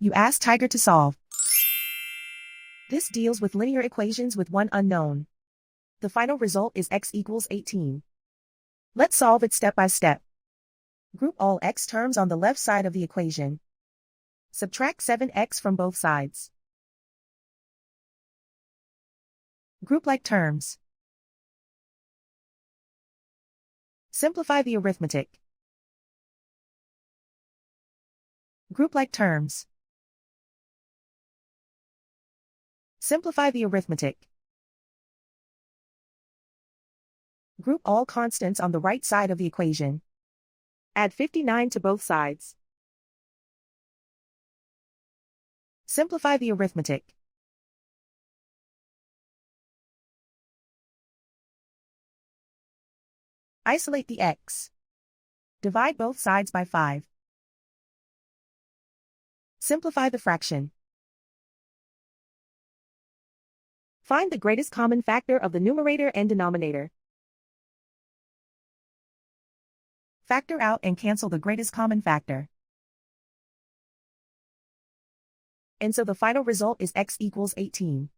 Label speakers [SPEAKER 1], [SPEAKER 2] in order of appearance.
[SPEAKER 1] You ask Tiger to solve. This deals with linear equations with one unknown. The final result is x equals 18. Let's solve it step by step. Group all x terms on the left side of the equation. Subtract 7x from both sides. Group like terms. Simplify the arithmetic. Group like terms. Simplify the arithmetic. Group all constants on the right side of the equation. Add 59 to both sides. Simplify the arithmetic. Isolate the x. Divide both sides by 5. Simplify the fraction. Find the greatest common factor of the numerator and denominator. Factor out and cancel the greatest common factor. And so the final result is x equals 18.